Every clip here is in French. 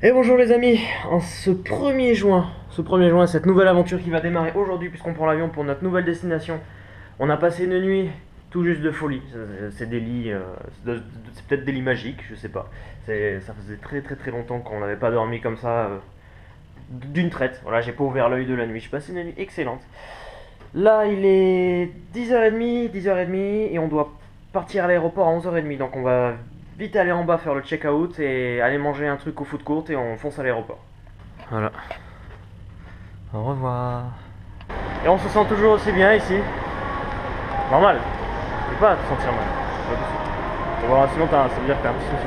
Et bonjour les amis, en ce 1er juin, cette nouvelle aventure qui va démarrer aujourd'hui puisqu'on prend l'avion pour notre nouvelle destination. On a passé une nuit tout juste de folie, c'est des lits, c'est peut-être des lits magiques, je sais pas. Ça faisait très longtemps qu'on n'avait pas dormi comme ça, d'une traite. Voilà, j'ai pas ouvert l'œil de la nuit, j'ai passé une nuit excellente. Là il est 10h30 et on doit partir à l'aéroport à 11h30, donc on va vite aller en bas faire le check-out et aller manger un truc au food court et on fonce à l'aéroport. Voilà. Au revoir. Et on se sent toujours aussi bien ici. Normal. Tu peux pas te sentir mal. Voilà, sinon ça veut dire que t'as un petit souci.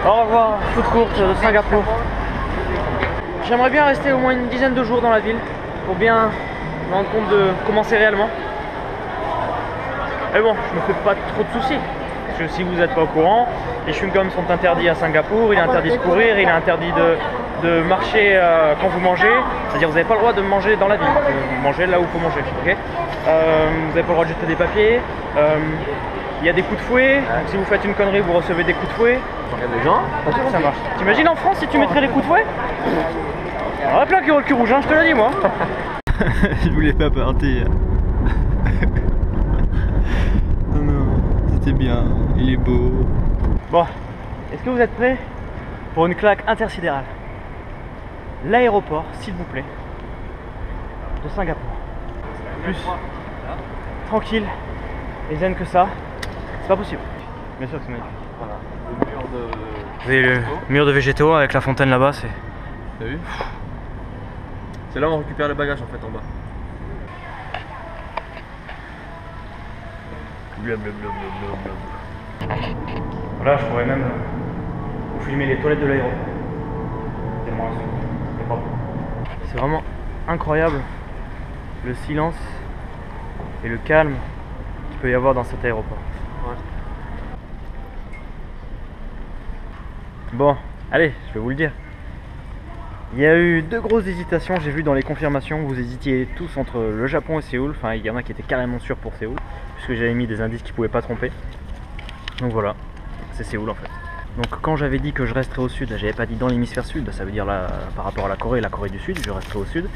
Au revoir, food court de Singapour. J'aimerais bien rester au moins une dizaine de jours dans la ville pour bien me rendre compte de comment c'est réellement. Mais bon, je me fais pas trop de soucis. Parce que si vous n'êtes pas au courant, les chewing-gums sont interdits à Singapour, il est interdit de courir, il est interdit de marcher quand vous mangez. C'est-à-dire vous n'avez pas le droit de manger dans la ville, vous mangez là où il faut manger. Okay, vous n'avez pas le droit de jeter des papiers. Il y a des coups de fouet, donc si vous faites une connerie, vous recevez des coups de fouet. Regarde les gens, ça marche. T'imagines en France si tu mettrais les coups de fouet? Il y en a plein qui ont le cul rouge, hein, je te l'ai dit moi. Je voulais pas partir. Non, c'était bien, il est beau. Bon, est-ce que vous êtes prêts pour une claque intersidérale? L'aéroport, s'il vous plaît, de Singapour. Plus tranquille et zen que ça, c'est pas possible. Bien sûr que c'est magnifique. Voilà, le mur de... Vous voyez le mur de végétaux avec la fontaine là-bas, c'est... T'as vu? C'est là où on récupère les bagages en fait en bas. Voilà, je pourrais même vous filmer les toilettes de l'aéroport. C'est vraiment incroyable le silence et le calme qu'il peut y avoir dans cet aéroport. Ouais. Bon, allez, je vais vous le dire. Il y a eu deux grosses hésitations, j'ai vu dans les confirmations, vous hésitiez tous entre le Japon et Séoul. Enfin, il y en a qui étaient carrément sûrs pour Séoul, puisque j'avais mis des indices qui ne pouvaient pas tromper. Donc voilà, c'est Séoul en fait. Donc quand j'avais dit que je resterais au sud, j'avais pas dit dans l'hémisphère sud, bah, ça veut dire là par rapport à la Corée du Sud, je resterai au sud.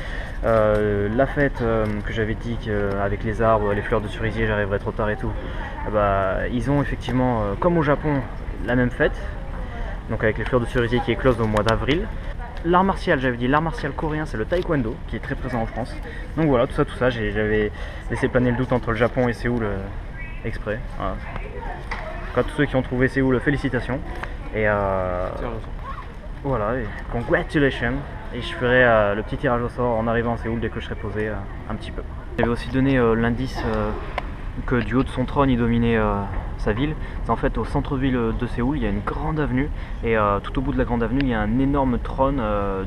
La fête que j'avais dit qu'avec les arbres, les fleurs de cerisier, j'arriverais trop tard et tout, bah, ils ont effectivement, comme au Japon, la même fête. Donc avec les fleurs de cerisier qui éclosent au mois d'avril. L'art martial, j'avais dit l'art martial coréen, c'est le taekwondo qui est très présent en France. Donc voilà, tout ça, j'avais laissé planer le doute entre le Japon et Séoul exprès. Voilà. En tout cas, tous ceux qui ont trouvé Séoul, félicitations. Et voilà, et congratulations. Et je ferai le petit tirage au sort en arrivant à Séoul dès que je serai posé un petit peu. J'avais aussi donné l'indice que du haut de son trône il dominait sa ville. C'est en fait au centre-ville de Séoul, il y a une grande avenue et tout au bout de la grande avenue il y a un énorme trône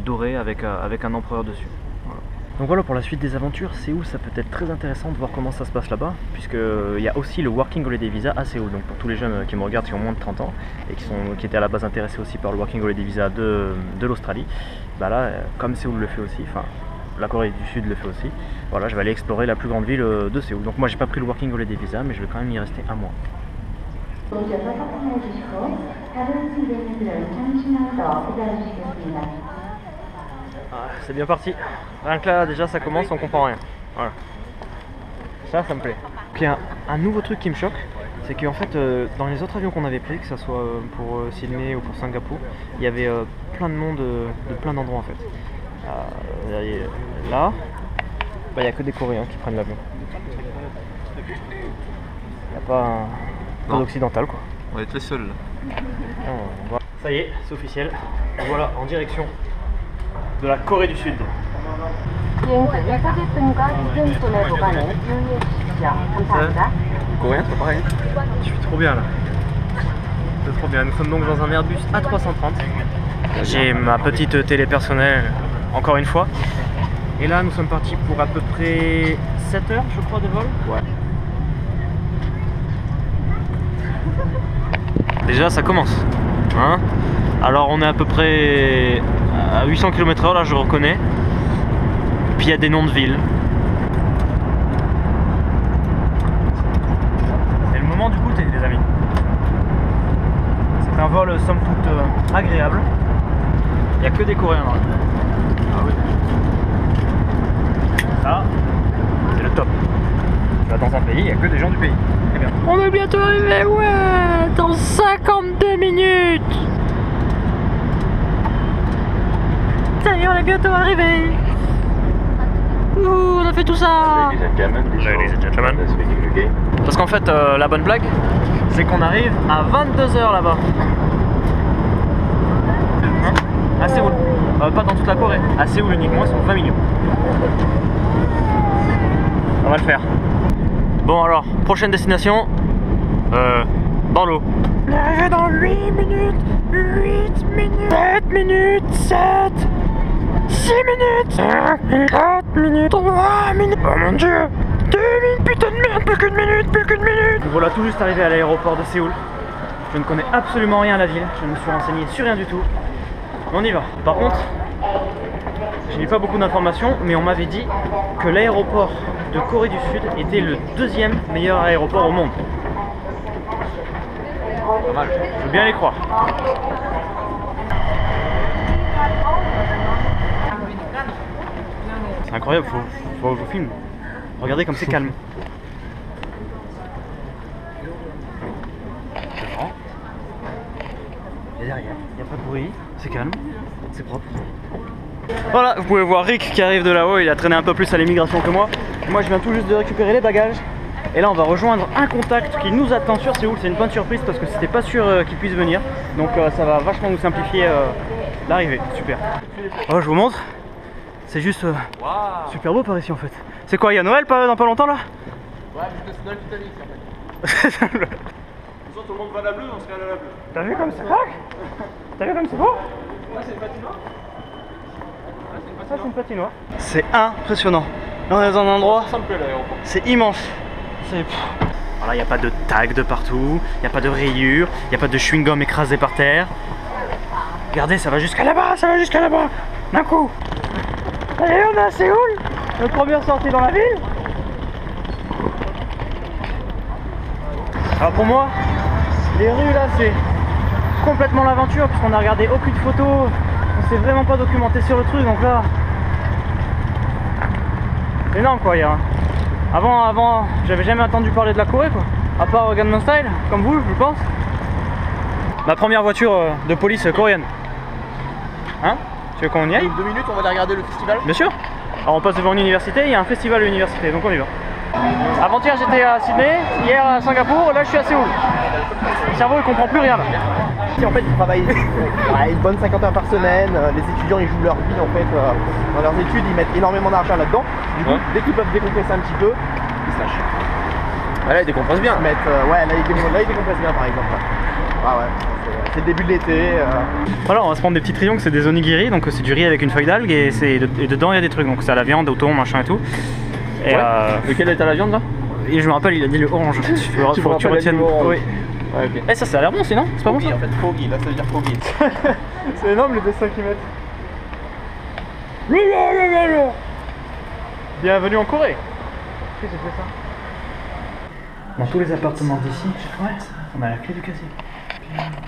doré avec un empereur dessus. Voilà. Donc voilà pour la suite des aventures. Séoul, ça peut être très intéressant de voir comment ça se passe là-bas, puisqu'il y a aussi le Working Holiday Visa à Séoul. Donc pour tous les jeunes qui me regardent qui ont moins de 30 ans et qui étaient à la base intéressés aussi par le Working Holiday Visa de l'Australie, bah là comme Séoul le fait aussi, enfin la Corée du Sud le fait aussi, voilà, je vais aller explorer la plus grande ville de Séoul. Donc moi j'ai pas pris le Working Holiday Visa, mais je vais quand même y rester un mois. Ah, c'est bien parti. Rien que là déjà ça commence, on comprend rien. Voilà. Ça me plaît. Puis un nouveau truc qui me choque, c'est qu'en fait dans les autres avions qu'on avait pris, que ce soit pour Sydney ou pour Singapour, il y avait plein de monde de plein d'endroits en fait. Là, il n'y a que des Coréens qui prennent l'avion. Il n'y a pas un occidental quoi. On va être les seuls là. Ça y est, c'est officiel. Voilà, en direction de la Corée du Sud. Coréen, c'est pareil. Je suis trop bien là. C'est trop bien. Nous sommes donc dans un Airbus A330. J'ai ma petite télé personnelle, encore une fois. Et là, nous sommes partis pour à peu près 7 heures, je crois, de vol. Ouais. Déjà, ça commence. Hein, alors, on est à peu près à 800 km/h, là, je reconnais. Puis, il y a des noms de villes. C'est le moment du goûter, les amis. C'est un vol, somme toute, agréable. Il n'y a que des Coréens dans l'avion. Ah oui. Ça, c'est le top. Tu vas dans un pays, il n'y a que des gens du pays. C'est bien. On est bientôt arrivé, ouais, dans 52 minutes. Ça y est, on est bientôt arrivé. Ouh, on a fait tout ça. Ladies and gentlemen. Parce qu'en fait, la bonne blague, c'est qu'on arrive à 22 h là-bas. Hein? À Séoul. Pas dans toute la Corée. À Séoul uniquement, ils sont 20 millions. On va le faire. Bon alors, prochaine destination, dans l'eau. On est arrivé dans 8 minutes, 8 minutes, 7 minutes, 7, 6 minutes, 5 minutes, 4 minutes, 3 minutes, oh mon dieu, 2 minutes, putain de merde, plus qu'une minute, plus qu'une minute. Voilà, tout juste arrivé à l'aéroport de Séoul. Je ne connais absolument rien à la ville, je ne me suis renseigné sur rien du tout. On y va. Par contre, je n'ai pas beaucoup d'informations, mais on m'avait dit que l'aéroport de Corée du Sud était le 2e meilleur aéroport au monde. Pas mal. Je veux bien les croire. C'est incroyable, faut que je vous filme. Regardez comme c'est calme. Devant. Et derrière, il n'y a pas de bruit, c'est calme, c'est propre. Voilà, vous pouvez voir Rick qui arrive de là-haut, il a traîné un peu plus à l'immigration que moi. Moi je viens tout juste de récupérer les bagages. Et là on va rejoindre un contact qui nous attend sur Séoul. C'est une bonne surprise parce que c'était pas sûr qu'il puisse venir. Donc ça va vachement nous simplifier l'arrivée. Super. Oh, je vous montre. C'est juste super beau par ici en fait. C'est quoi, il y a Noël dans pas longtemps là? Ouais, parce que c'est Noël toute l'année ici en fait. Tout le monde va à la bleue, on se regarde à la bleue. T'as vu comme c'est crack? T'as vu comme c'est beau? Ouais, c'est une patinoire. Ça c'est une patinoire. C'est impressionnant. Là on est dans un endroit, c'est immense. Voilà, il n'y a pas de tag de partout, il n'y a pas de rayures, il n'y a pas de chewing-gum écrasé par terre. Regardez, ça va jusqu'à là-bas, ça va jusqu'à là-bas, d'un coup. Allez, on est à Séoul, notre première sortie dans la ville. Alors pour moi, les rues là c'est complètement l'aventure puisqu'on n'a regardé aucune photo, on s'est vraiment pas documenté sur le truc, donc là c'est énorme quoi. Avant j'avais jamais entendu parler de la Corée quoi, à part Gangnam Style, comme vous je pense. Ma première voiture de police coréenne. Hein? Tu veux qu'on y aille? 2 minutes, on va aller regarder le festival. Bien sûr. Alors on passe devant une université, il y a un festival à l'université, donc on y va. Avant-hier j'étais à Sydney, hier à Singapour, là je suis à Séoul. Le cerveau il comprend plus rien là. En fait, ils travaillent une bonne 50 heures par semaine. Les étudiants ils jouent leur vie en fait dans leurs études, ils mettent énormément d'argent là-dedans. Du coup, dès qu'ils peuvent décompresser un petit peu, ils se lâchent. Ah, là, ils décompressent bien. Ouais, là ils décompressent bien par exemple. Ah ouais, c'est le début de l'été. Voilà, on va se prendre des petits triangles, c'est des onigiri, donc c'est du riz avec une feuille d'algue et dedans il y a des trucs, donc c'est à la viande, au thon, machin et tout. Et lequel est à la viande là? Et je me rappelle, il a dit le orange. Il faut que tu retiennes. Oui. Ouais, ok. Eh, ça a l'air bon sinon? C'est pas bon ça? En fait, Foggy, là ça veut dire Foggy. C'est énorme le dessin qu'ils mettent. Bienvenue en Corée. Qu'est-ce que c'est ça? Dans tous les appartements d'ici, ouais, on a la clé du casier.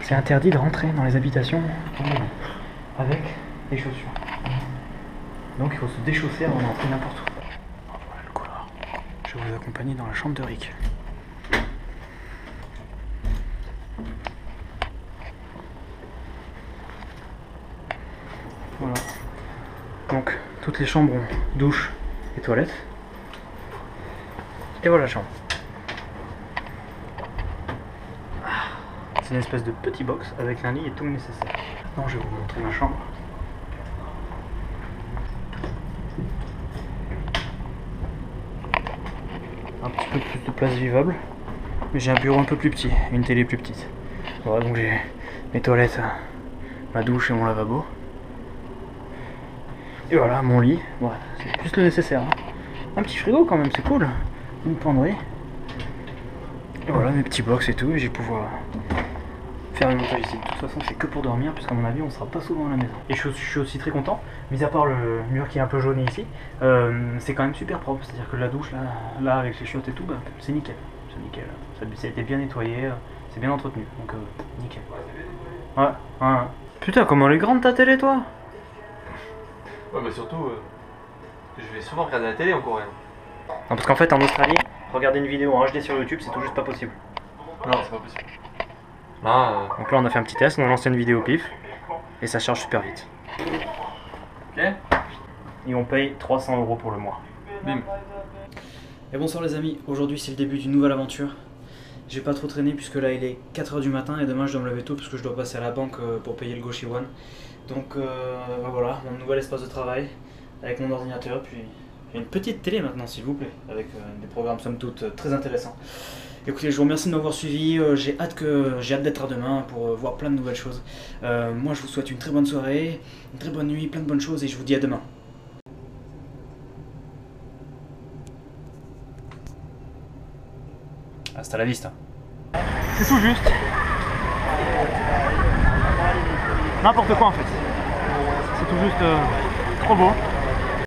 C'est interdit de rentrer dans les habitations avec les chaussures. Donc il faut se déchausser avant d'entrer n'importe où. Voilà le couloir. Je vais vous accompagner dans la chambre de Rick. Voilà. Donc toutes les chambres ont douche et toilette. Et voilà la chambre. C'est une espèce de petit box avec un lit et tout le nécessaire. Maintenant je vais vous montrer ma chambre. Un petit peu plus de place vivable. Mais j'ai un bureau un peu plus petit, une télé plus petite. Voilà, donc j'ai mes toilettes, ma douche et mon lavabo. Et voilà mon lit. Voilà, c'est juste le nécessaire. Hein. Un petit frigo quand même, c'est cool. Une penderie. Et voilà mes petits box et tout, et je vais pouvoir faire le montage ici. De toute façon c'est que pour dormir, puisqu'à mon avis on sera pas souvent à la maison. Et je suis aussi très content, mis à part le mur qui est un peu jaune ici, c'est quand même super propre. C'est-à-dire que la douche là avec les chiottes et tout, bah, c'est nickel. C'est nickel. Ça a été bien nettoyé, c'est bien entretenu, donc nickel. Ouais. Putain, comment elle est grande ta télé toi? Ouais, mais surtout, je vais souvent regarder la télé en coréen. Non, parce qu'en fait, en Australie, regarder une vidéo en HD sur YouTube, c'est tout juste pas possible. Non, c'est pas possible. Là, Donc là, on a fait un petit test, on a lancé une vidéo au pif, et ça charge super vite. ok. Et on paye 300 € pour le mois. Bim. Et bonsoir les amis, aujourd'hui c'est le début d'une nouvelle aventure. J'ai pas trop traîné puisque là il est 4 h du matin et demain je dois me lever tôt parce que je dois passer à la banque pour payer le Goshi One. Donc voilà, mon nouvel espace de travail avec mon ordinateur, puis une petite télé maintenant s'il vous plaît, avec des programmes somme toute très intéressants. Écoutez, je vous remercie de m'avoir suivi, j'ai hâte d'être à demain pour voir plein de nouvelles choses. Moi je vous souhaite une très bonne soirée, une très bonne nuit, plein de bonnes choses et je vous dis à demain. Hasta la vista. C'est tout juste. N'importe quoi en fait. C'est tout juste trop beau.